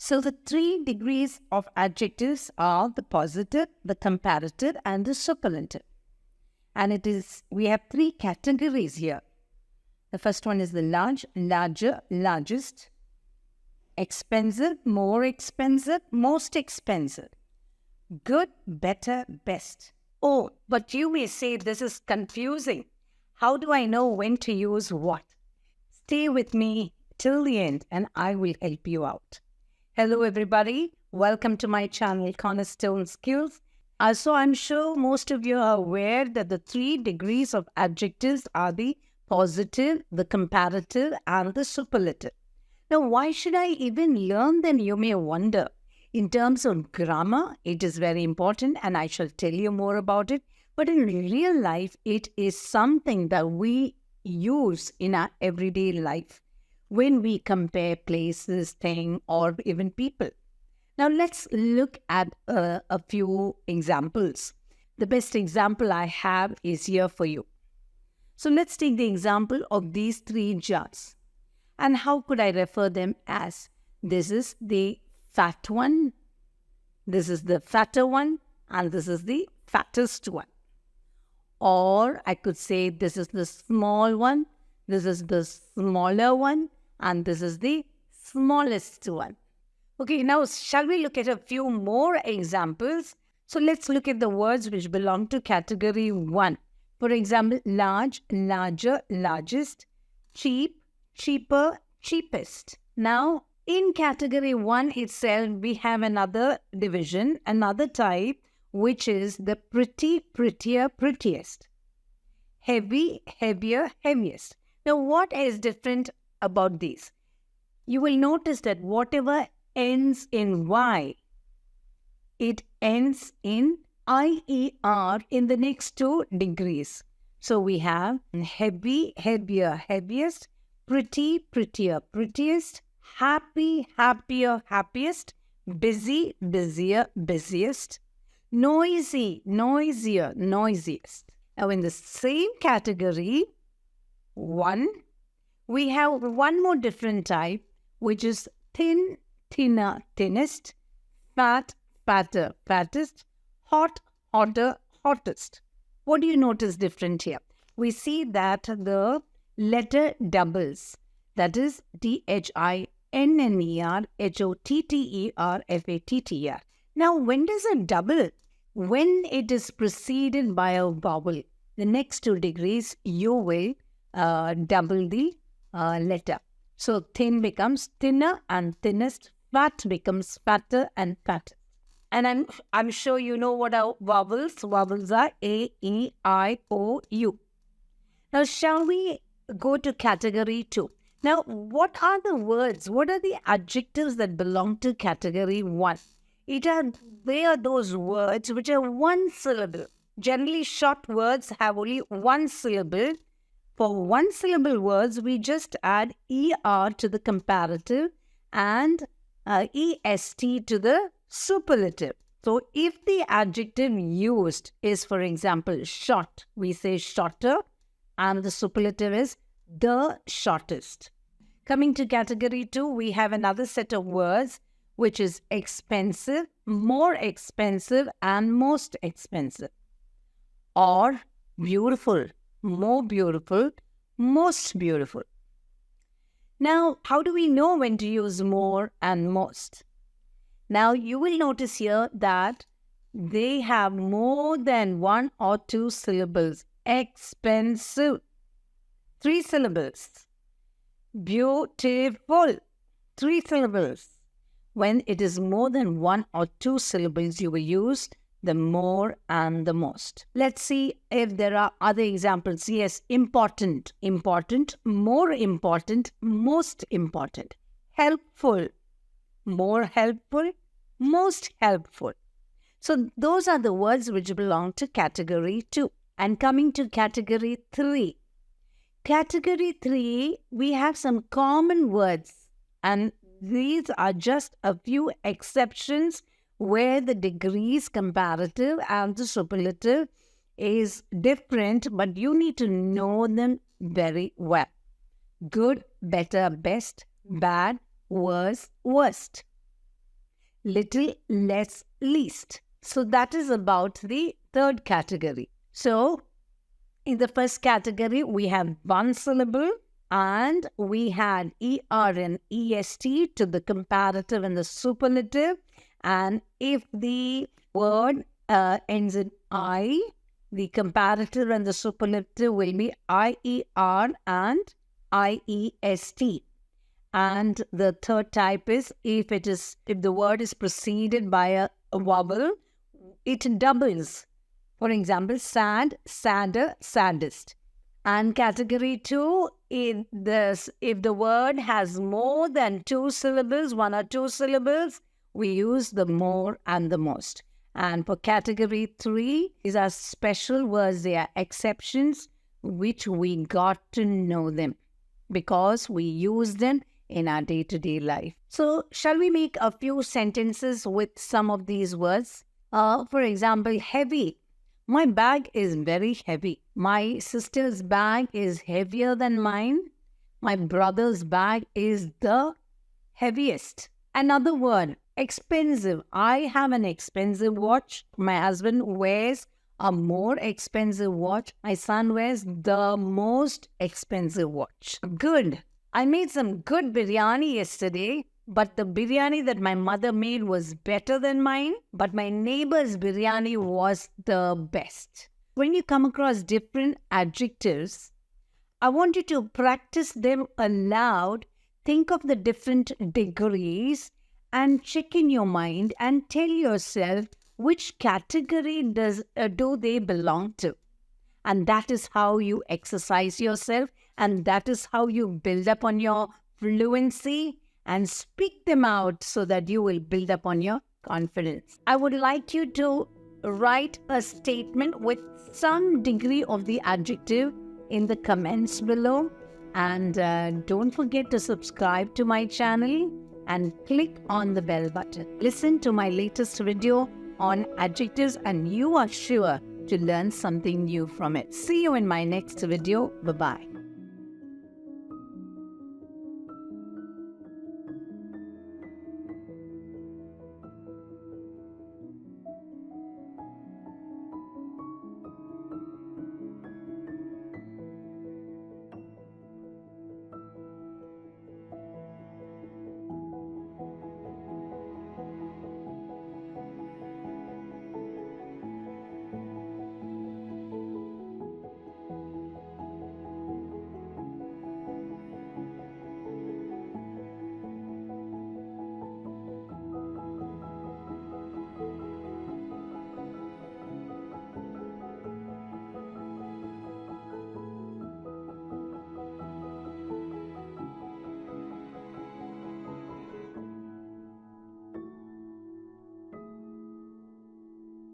So the 3 degrees of adjectives are the positive, the comparative, and the superlative. And we have 3 categories here. The first one is the large, larger, largest, expensive, more expensive, most expensive, good, better, best. Oh, but you may say this is confusing. How do I know when to use what? Stay with me till the end and I will help you out. Hello everybody, welcome to my channel Cornerstone Skills. So I'm sure most of you are aware that the 3 degrees of adjectives are the positive, the comparative, and the superlative. Now, why should I even learn them, you may wonder. In terms of grammar, it is very important and I shall tell you more about it. But in real life, it is something that we use in our everyday life when we compare places, things, or even people. Now, let's look at a few examples. The best example I have is here for you. So, let's take the example of these 3 jars. And how could I refer them as? This is the fat one, this is the fatter one, and this is the fattest one. Or I could say this is the small one, this is the smaller one, and this is the smallest one. Okay, now shall we look at a few more examples? So let's look at the words which belong to category 1. For example, large, larger, largest, cheap, cheaper, cheapest. Now, in category 1 itself, we have another division, another type, which is the pretty, prettier, prettiest. Heavy, heavier, heaviest. Now, what is different about these? You will notice that whatever ends in Y, it ends in IER in the next 2 degrees. So we have heavy, heavier, heaviest, pretty, prettier, prettiest, happy, happier, happiest, busy, busier, busiest, noisy, noisier, noisiest. Now in the same category 1, we have one more different type, which is thin, thinner, thinnest, fat, fatter, fattest, hot, hotter, hottest. What do you notice different here? We see that the letter doubles. That is THINNER, HOTTER, FATTER. Now, when does it double? When it is preceded by a vowel. The next 2 degrees, you will double the letter. So, thin becomes thinner and thinnest. Fat becomes fatter and fattest. And I'm sure you know what are vowels. Vowels are A, E, I, O, U. Now, shall we go to category 2? Now, what are the words? What are the adjectives that belong to category 1? They are those words which are 1 syllable. Generally, short words have only 1 syllable. For 1 syllable words, we just add ER to the comparative and EST to the superlative. So, if the adjective used is, for example, short, we say shorter, and the superlative is the shortest. Coming to category 2, we have another set of words, which is expensive, more expensive, and most expensive. Or beautiful, more beautiful, most beautiful. Now, how do we know when to use more and most? Now, you will notice here that they have more than 1 or 2 syllables. Expensive, 3 syllables. Beautiful, 3 syllables. When it is more than 1 or 2 syllables, you will use the more and the most. Let's see if there are other examples. Yes, important, important, more important, most important. Helpful, more helpful, most helpful. So those are the words which belong to category 2. And coming to category 3. Category 3, we have some common words, and these are just a few exceptions where the degrees comparative and the superlative is different, but you need to know them very well. Good, better, best, bad, worse, worst. little, less, least. So that is about the third category. So in the first category, we have one syllable and we had ER and EST to the comparative and the superlative. And if the word ends in I, the comparative and the superlative will be IER and IEST. And the third type is if the word is preceded by a vowel, it doubles. For example, sad, sadder, saddest. And category 2, if the word has more than 2 syllables, 1 or 2 syllables, we use the more and the most. And for category 3, these are special words, they are exceptions, which we got to know them because we use them in our day-to-day life. So, shall we make a few sentences with some of these words? For example, heavy. My bag is very heavy. My sister's bag is heavier than mine. My brother's bag is the heaviest. Another word, expensive. I have an expensive watch. My husband wears a more expensive watch. My son wears the most expensive watch. Good. I made some good biryani yesterday, but the biryani that my mother made was better than mine, but my neighbor's biryani was the best. When you come across different adjectives, I want you to practice them aloud, think of the different degrees, and check in your mind and tell yourself which category do they belong to. And that is how you exercise yourself, and that is how you build up on your fluency and speak them out so that you will build up on your confidence. I would like you to write a statement with some degree of the adjective in the comments below. And don't forget to subscribe to my channel and click on the bell button. Listen to my latest video on adjectives and you are sure to learn something new from it. See you in my next video. Bye-bye.